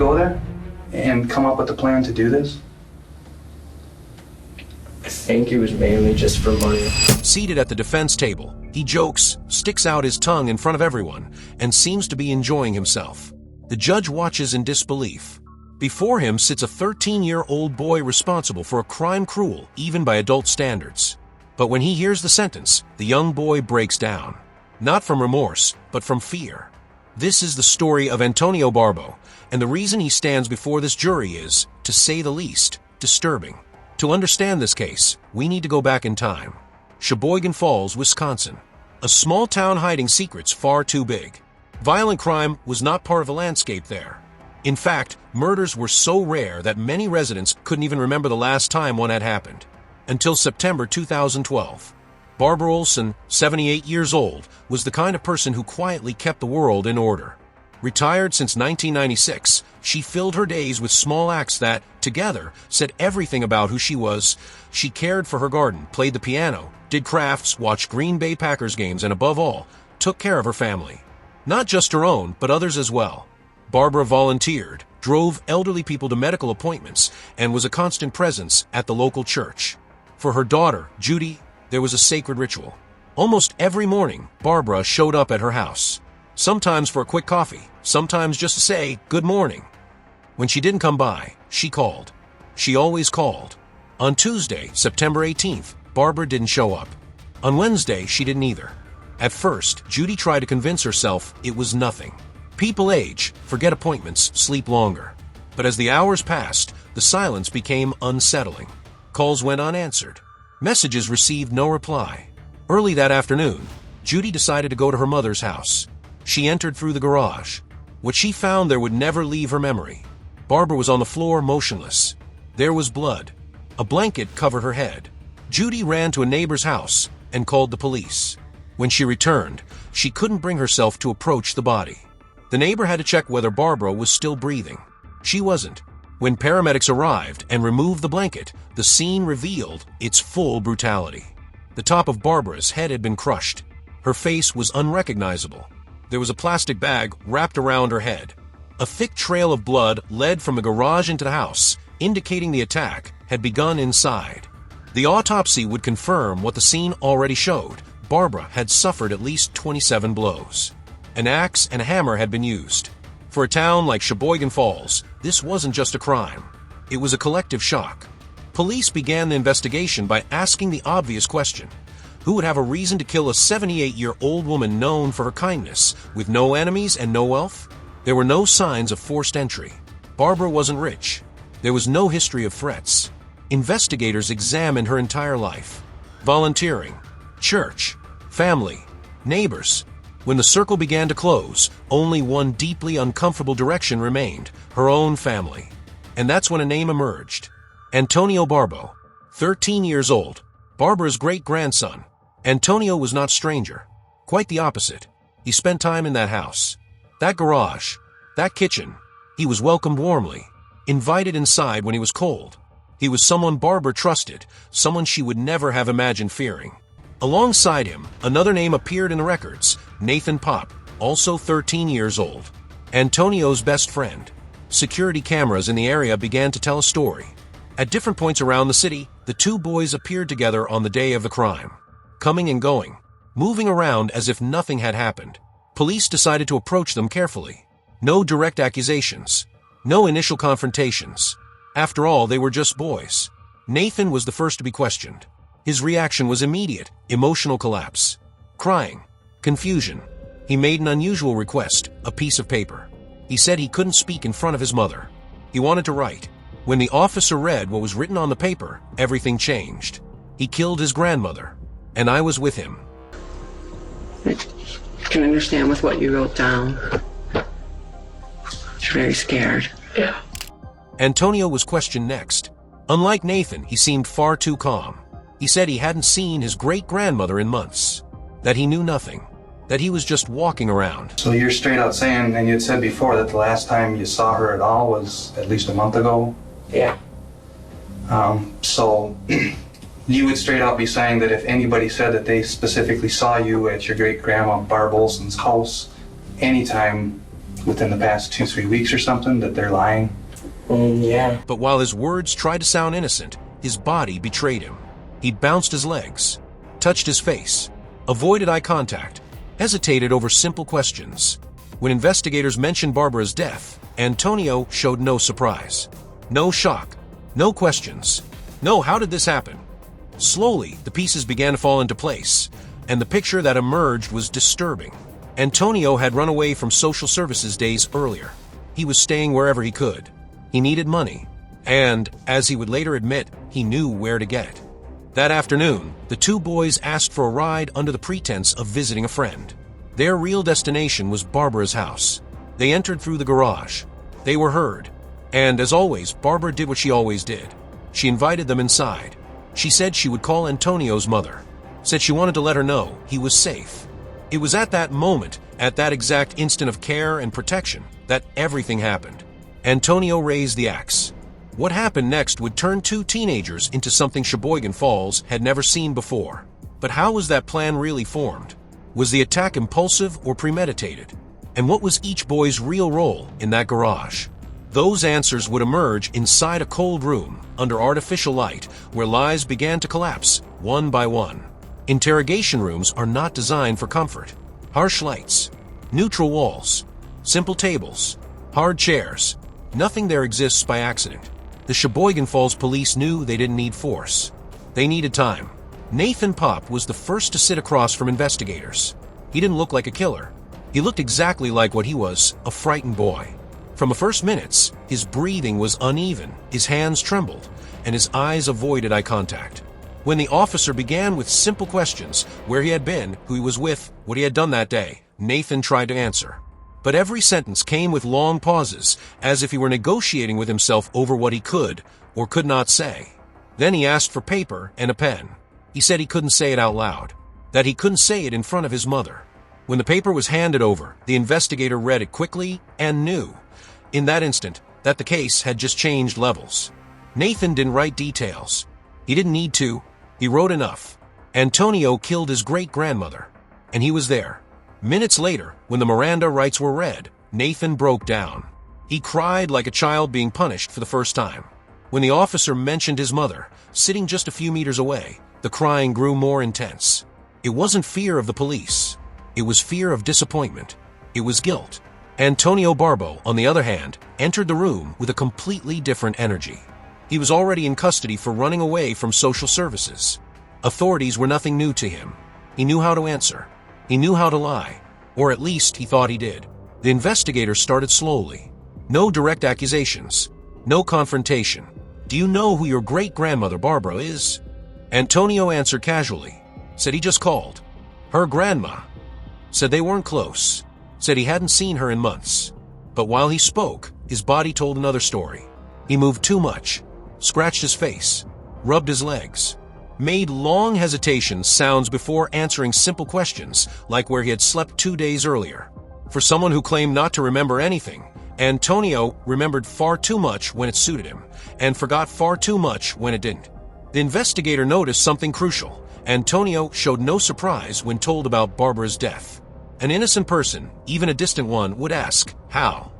go there and come up with a plan to do this? I think it was mainly just for money. Seated at the defense table, he jokes, sticks out his tongue in front of everyone, and seems to be enjoying himself. The judge watches in disbelief. Before him sits a 13-year-old boy responsible for a crime cruel even by adult standards. But when he hears the sentence, the young boy breaks down. Not from remorse, but from fear. This is the story of Antonio Barbeau, and the reason he stands before this jury is, to say the least, disturbing. To understand this case, we need to go back in time. Sheboygan Falls, Wisconsin. A small town hiding secrets far too big. Violent crime was not part of the landscape there. In fact, murders were so rare that many residents couldn't even remember the last time one had happened. Until September 2012. Barbara Olson, 78 years old, was the kind of person who quietly kept the world in order. Retired since 1996, she filled her days with small acts that, together, said everything about who she was. She cared for her garden, played the piano, did crafts, watched Green Bay Packers games, and above all, took care of her family. Not just her own, but others as well. Barbara volunteered, drove elderly people to medical appointments, and was a constant presence at the local church. For her daughter, Judy, there was a sacred ritual. Almost every morning, Barbara showed up at her house. Sometimes for a quick coffee, sometimes just to say good morning. When she didn't come by, she called. She always called. On Tuesday, September 18th, Barbara didn't show up. On Wednesday, she didn't either. At first, Judy tried to convince herself it was nothing. People age, forget appointments, sleep longer. But as the hours passed, the silence became unsettling. Calls went unanswered. Messages received no reply. Early that afternoon, Judy decided to go to her mother's house. She entered through the garage. What she found there would never leave her memory. Barbara was on the floor, motionless. There was blood. A blanket covered her head. Judy ran to a neighbor's house and called the police. When she returned, she couldn't bring herself to approach the body. The neighbor had to check whether Barbara was still breathing. She wasn't. When paramedics arrived and removed the blanket, the scene revealed its full brutality. The top of Barbara's head had been crushed. Her face was unrecognizable. There was a plastic bag wrapped around her head. A thick trail of blood led from the garage into the house, indicating the attack had begun inside. The autopsy would confirm what the scene already showed. Barbara had suffered at least 27 blows. An axe and a hammer had been used. For a town like Sheboygan Falls, this wasn't just a crime. It was a collective shock. Police began the investigation by asking the obvious question. Who would have a reason to kill a 78-year-old woman known for her kindness, with no enemies and no wealth? There were no signs of forced entry. Barbara wasn't rich. There was no history of threats. Investigators examined her entire life. Volunteering, church, family, neighbors. When the circle began to close, only one deeply uncomfortable direction remained, her own family. And that's when a name emerged. Antonio Barbeau, 13 years old, Barbara's great-grandson. Antonio was not a stranger. Quite the opposite. He spent time in that house, that garage, that kitchen. He was welcomed warmly, invited inside when he was cold. He was someone Barbara trusted, someone she would never have imagined fearing. Alongside him, another name appeared in the records, Nathan Pop, also 13 years old. Antonio's best friend. Security cameras in the area began to tell a story. At different points around the city, the two boys appeared together on the day of the crime. Coming and going, moving around as if nothing had happened. Police decided to approach them carefully. No direct accusations. No initial confrontations. After all, they were just boys. Nathan was the first to be questioned. His reaction was immediate, emotional collapse. Crying. Confusion. He made an unusual request, a piece of paper. He said he couldn't speak in front of his mother. He wanted to write. When the officer read what was written on the paper, everything changed. He killed his grandmother, and I was with him. I can understand with what you wrote down. You're very scared. Yeah. Antonio was questioned next. Unlike Nathan, he seemed far too calm. He said he hadn't seen his great-grandmother in months, that he knew nothing, that he was just walking around. So you're straight out saying, and you had said before, that the last time you saw her at all was at least a month ago? Yeah. So you would straight out be saying that if anybody said that they specifically saw you at your great-grandma Barb Olson's house anytime within the past 2-3 weeks or something that they're lying? Yeah. But while his words tried to sound innocent, his body betrayed him. He bounced his legs, touched his face, avoided eye contact, hesitated over simple questions. When investigators mentioned Barbara's death, Antonio showed no surprise, no shock, no questions. No, how did this happen? Slowly, the pieces began to fall into place, and the picture that emerged was disturbing. Antonio had run away from social services days earlier. He was staying wherever he could. He needed money, and, as he would later admit, he knew where to get it. That afternoon, the two boys asked for a ride under the pretense of visiting a friend. Their real destination was Barbara's house. They entered through the garage. They were heard, and as always, Barbara did what she always did. She invited them inside. She said she would call Antonio's mother, said she wanted to let her know he was safe. It was at that moment, at that exact instant of care and protection, that everything happened. Antonio raised the axe. What happened next would turn two teenagers into something Sheboygan Falls had never seen before. But how was that plan really formed? Was the attack impulsive or premeditated? And what was each boy's real role in that garage? Those answers would emerge inside a cold room, under artificial light, where lies began to collapse, one by one. Interrogation rooms are not designed for comfort. Harsh lights, neutral walls, simple tables, hard chairs. Nothing there exists by accident. The Sheboygan Falls police knew they didn't need force. They needed time. Nathan Pop was the first to sit across from investigators. He didn't look like a killer. He looked exactly like what he was, a frightened boy. From the first minutes, his breathing was uneven, his hands trembled, and his eyes avoided eye contact. When the officer began with simple questions, where he had been, who he was with, what he had done that day, Nathan tried to answer. But every sentence came with long pauses, as if he were negotiating with himself over what he could or could not say. Then he asked for paper and a pen. He said he couldn't say it out loud, that he couldn't say it in front of his mother. When the paper was handed over, the investigator read it quickly and knew, in that instant, that the case had just changed levels. Nathan didn't write details. He didn't need to. He wrote enough. Antonio killed his great-grandmother, and he was there. Minutes later, when the Miranda rights were read, Nathan broke down. He cried like a child being punished for the first time. When the officer mentioned his mother, sitting just a few meters away, the crying grew more intense. It wasn't fear of the police. It was fear of disappointment. It was guilt. Antonio Barbeau, on the other hand, entered the room with a completely different energy. He was already in custody for running away from social services. Authorities were nothing new to him. He knew how to answer. He knew how to lie, or at least he thought he did. The investigator started slowly. No direct accusations. No confrontation. Do you know who your great-grandmother Barbara is? Antonio answered casually. Said he just called. Her grandma. Said they weren't close. Said he hadn't seen her in months. But while he spoke, his body told another story. He moved too much, scratched his face, rubbed his legs, made long hesitation sounds before answering simple questions, like where he had slept 2 days earlier. For someone who claimed not to remember anything, Antonio remembered far too much when it suited him, and forgot far too much when it didn't. The investigator noticed something crucial. Antonio showed no surprise when told about Barbara's death. An innocent person, even a distant one, would ask, how?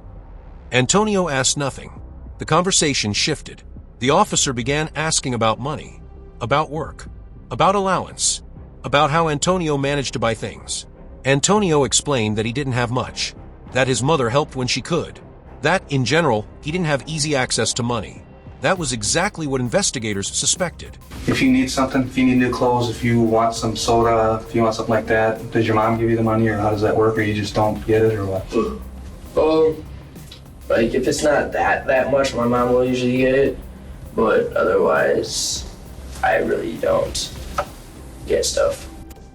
Antonio asked nothing. The conversation shifted. The officer began asking about money, about work, about allowance, about how Antonio managed to buy things. Antonio explained that he didn't have much, that his mother helped when she could, that, in general, he didn't have easy access to money. That was exactly what investigators suspected. If you need something, if you need new clothes, if you want some soda, if you want something like that, does your mom give you the money, or how does that work, or you just don't get it, or what? Like if it's not that much, my mom will usually get it, but otherwise, I really don't get stuff.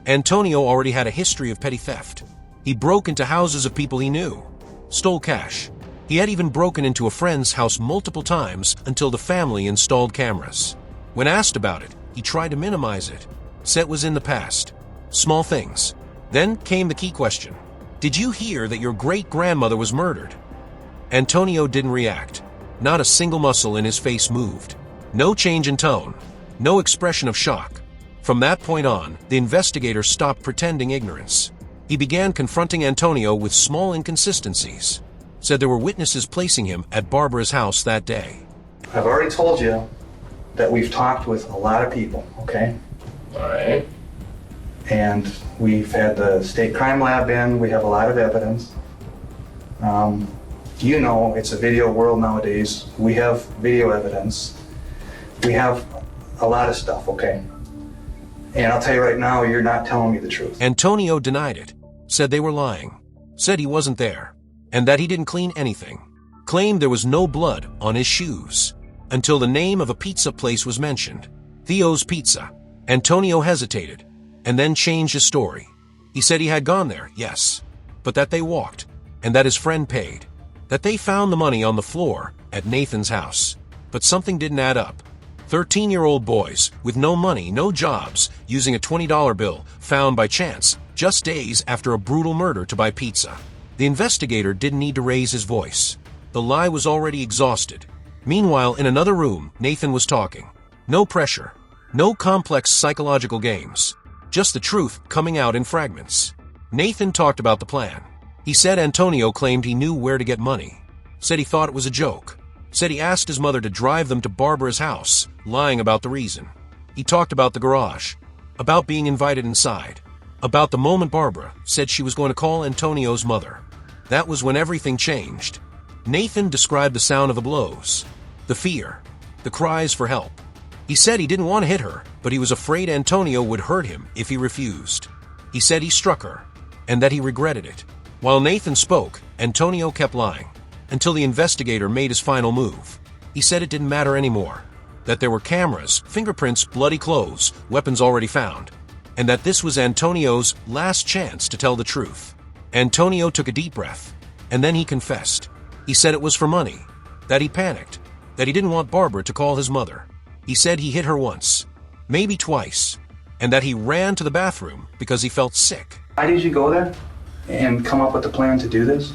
Antonio already had a history of petty theft. He broke into houses of people he knew, stole cash. He had even broken into a friend's house multiple times until the family installed cameras. When asked about it, he tried to minimize it. Said it was in the past. Small things. Then came the key question. Did you hear that your great-grandmother was murdered? Antonio didn't react. Not a single muscle in his face moved. No change in tone. No expression of shock. From that point on, the investigator stopped pretending ignorance. He began confronting Antonio with small inconsistencies. said there were witnesses placing him at Barbara's house that day. I've already told you that we've talked with a lot of people, okay? All right. And we've had the state crime lab in, we have a lot of evidence. You know, it's a video world nowadays. We have video evidence. We have a lot of stuff, okay? And I'll tell you right now, you're not telling me the truth. Antonio denied it, said they were lying, said he wasn't there, and that he didn't clean anything, claimed there was no blood on his shoes, until the name of a pizza place was mentioned, Theo's Pizza. Antonio hesitated, and then changed his story. He said he had gone there, yes, but that they walked, and that his friend paid, that they found the money on the floor at Nathan's house. But something didn't add up. 13-year-old boys with no money, no jobs, using a $20 bill found by chance just days after a brutal murder to buy pizza. The investigator didn't need to raise his voice. The lie was already exhausted. Meanwhile, in another room, Nathan was talking. No pressure, no complex psychological games, just the truth coming out in fragments. Nathan talked about the plan. He said Antonio claimed he knew where to get money, said he thought it was a joke, said he asked his mother to drive them to Barbara's house, lying about the reason. He talked about the garage, about being invited inside, about the moment Barbara said she was going to call Antonio's mother. That was when everything changed. Nathan described the sound of the blows, the fear, the cries for help. He said he didn't want to hit her, but he was afraid Antonio would hurt him if he refused. He said he struck her, and that he regretted it. While Nathan spoke, Antonio kept lying, until the investigator made his final move. He said it didn't matter anymore, that there were cameras, fingerprints, bloody clothes, weapons already found, and that this was Antonio's last chance to tell the truth. Antonio took a deep breath, and then he confessed. He said it was for money, that he panicked, that he didn't want Barbara to call his mother. He said he hit her once, maybe twice, and that he ran to the bathroom because he felt sick. Why did you go there and come up with the plan to do this?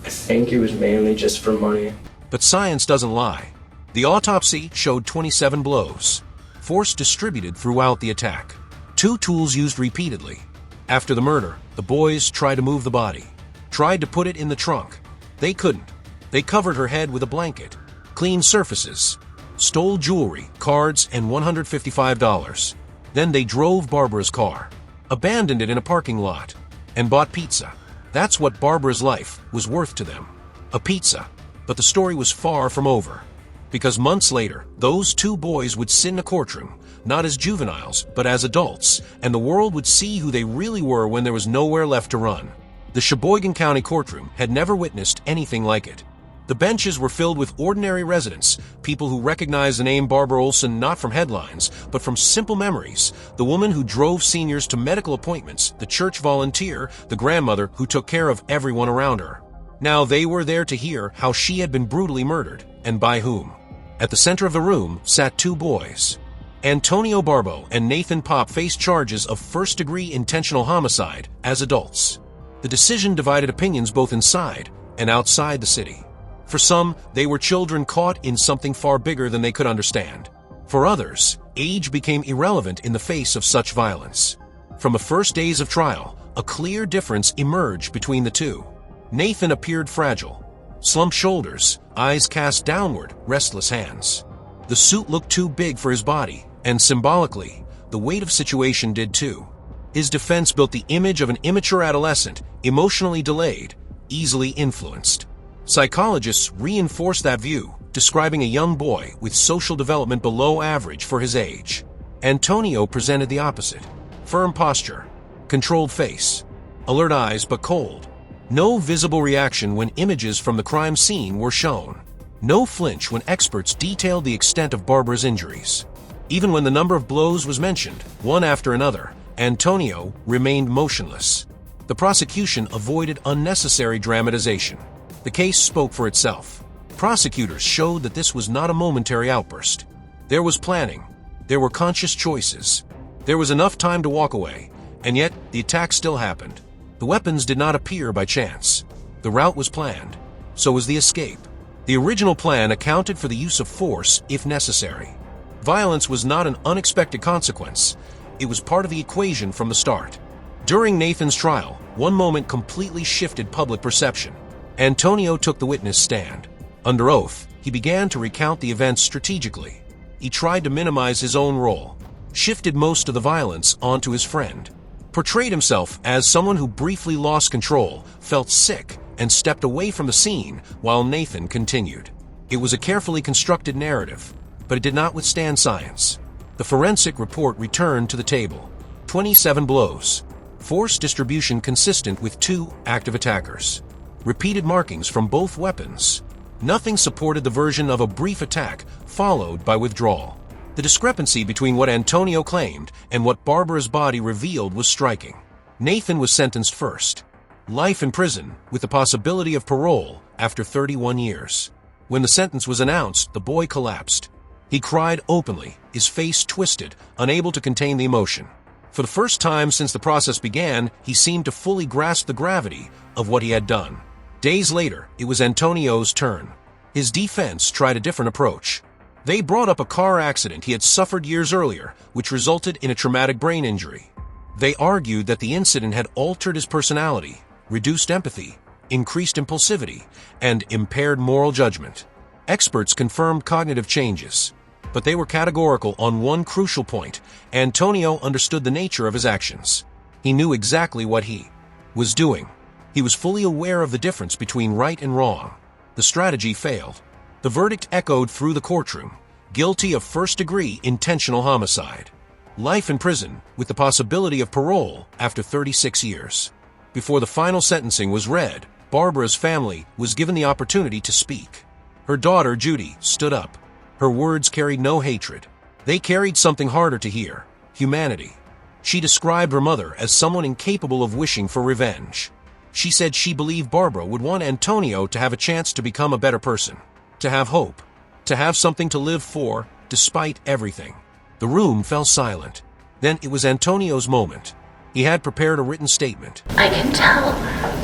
I think it was mainly just for money. But science doesn't lie. The autopsy showed 27 blows, force distributed throughout the attack. 2 tools used repeatedly. After the murder, the boys tried to move the body, tried to put it in the trunk. They couldn't. They covered her head with a blanket, cleaned surfaces, stole jewelry, cards, and $155. Then they drove Barbara's car, abandoned it in a parking lot, and bought pizza. That's what Barbara's life was worth to them. A pizza. But the story was far from over. Because months later, those 2 boys would sit in a courtroom, not as juveniles, but as adults, and the world would see who they really were when there was nowhere left to run. The Sheboygan County courtroom had never witnessed anything like it. The benches were filled with ordinary residents, people who recognized the name Barbara Olson not from headlines, but from simple memories. The woman who drove seniors to medical appointments, the church volunteer, the grandmother who took care of everyone around her. Now they were there to hear how she had been brutally murdered, and by whom. At the center of the room sat 2 boys. Antonio Barbeau and Nathan Pop faced charges of first-degree intentional homicide as adults. The decision divided opinions both inside and outside the city. For some, they were children caught in something far bigger than they could understand. For others, age became irrelevant in the face of such violence. From the first days of trial, a clear difference emerged between the 2. Nathan appeared fragile, slumped shoulders, eyes cast downward, restless hands. The suit looked too big for his body, and symbolically, the weight of situation did too. His defense built the image of an immature adolescent, emotionally delayed, easily influenced. Psychologists reinforced that view, describing a young boy with social development below average for his age. Antonio presented the opposite. Firm posture, controlled face, alert eyes but cold. No visible reaction when images from the crime scene were shown. No flinch when experts detailed the extent of Barbara's injuries. Even when the number of blows was mentioned, one after another, Antonio remained motionless. The prosecution avoided unnecessary dramatization. The case spoke for itself. Prosecutors showed that this was not a momentary outburst. There was planning. There were conscious choices. There was enough time to walk away, and yet the attack still happened. The weapons did not appear by chance. The route was planned. So was the escape. The original plan accounted for the use of force if necessary. Violence was not an unexpected consequence. It was part of the equation from the start. During Nathan's trial, One moment completely shifted public perception. Antonio took the witness stand. Under oath, he began to recount the events strategically. He tried to minimize his own role, shifted most of the violence onto his friend, portrayed himself as someone who briefly lost control, felt sick, and stepped away from the scene while Nathan continued. It was a carefully constructed narrative, but it did not withstand science. The forensic report returned to the table. 27 blows. Force distribution consistent with 2 active attackers. Repeated markings from both weapons. Nothing supported the version of a brief attack followed by withdrawal. The discrepancy between what Antonio claimed and what Barbara's body revealed was striking. Nathan was sentenced first. Life in prison with the possibility of parole after 31 years. When the sentence was announced, the boy collapsed. He cried openly, his face twisted, unable to contain the emotion. For the first time since the process began, he seemed to fully grasp the gravity of what he had done. Days later, it was Antonio's turn. His defense tried a different approach. They brought up a car accident he had suffered years earlier, which resulted in a traumatic brain injury. They argued that the incident had altered his personality, reduced empathy, increased impulsivity, and impaired moral judgment. Experts confirmed cognitive changes, but they were categorical on one crucial point. Antonio understood the nature of his actions. He knew exactly what he was doing. He was fully aware of the difference between right and wrong. The strategy failed. The verdict echoed through the courtroom. Guilty of first-degree intentional homicide. Life in prison with the possibility of parole after 36 years. Before the final sentencing was read, Barbara's family was given the opportunity to speak. Her daughter, Judy, stood up. Her words carried no hatred. They carried something harder to hear: humanity. She described her mother as someone incapable of wishing for revenge. She said she believed Barbara would want Antonio to have a chance to become a better person, to have hope, to have something to live for, despite everything. The room fell silent. Then it was Antonio's moment. He had prepared a written statement. I can tell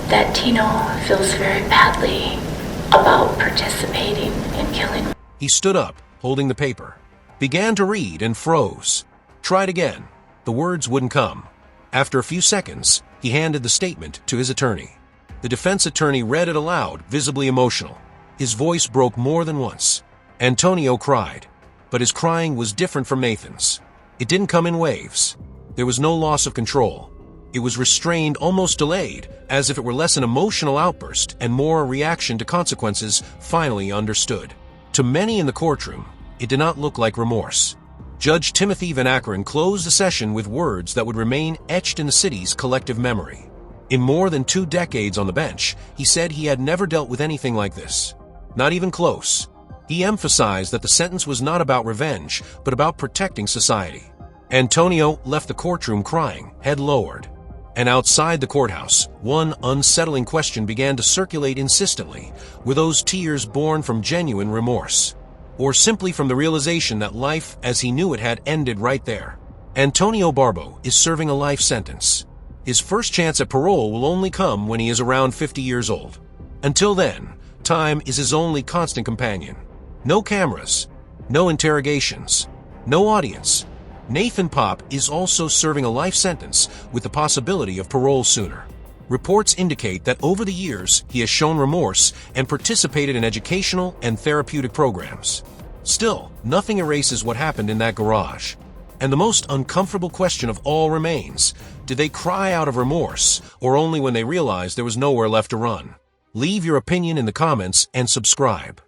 that Tino feels very badly about participating in killing. He stood up, holding the paper, began to read and froze. Tried again. The words wouldn't come. After a few seconds, he handed the statement to his attorney. The defense attorney read it aloud, visibly emotional. His voice broke more than once. Antonio cried, but his crying was different from Nathan's. It didn't come in waves. There was no loss of control. It was restrained, almost delayed, as if it were less an emotional outburst and more a reaction to consequences finally understood. To many in the courtroom, it did not look like remorse. Judge Timothy Van Ackeren closed the session with words that would remain etched in the city's collective memory. In more than 2 decades on the bench, he said he had never dealt with anything like this. Not even close. He emphasized that the sentence was not about revenge, but about protecting society. Antonio left the courtroom crying, head lowered. And outside the courthouse, one unsettling question began to circulate insistently. Were those tears born from genuine remorse? Or simply from the realization that life as he knew it had ended right there? Antonio Barbeau is serving a life sentence. His first chance at parole will only come when he is around 50 years old. Until then, time is his only constant companion. No cameras, no interrogations, no audience. Nathan Pop is also serving a life sentence with the possibility of parole sooner. Reports indicate that over the years, he has shown remorse and participated in educational and therapeutic programs. Still, nothing erases what happened in that garage. And the most uncomfortable question of all remains: did they cry out of remorse, or only when they realized there was nowhere left to run? Leave your opinion in the comments and subscribe.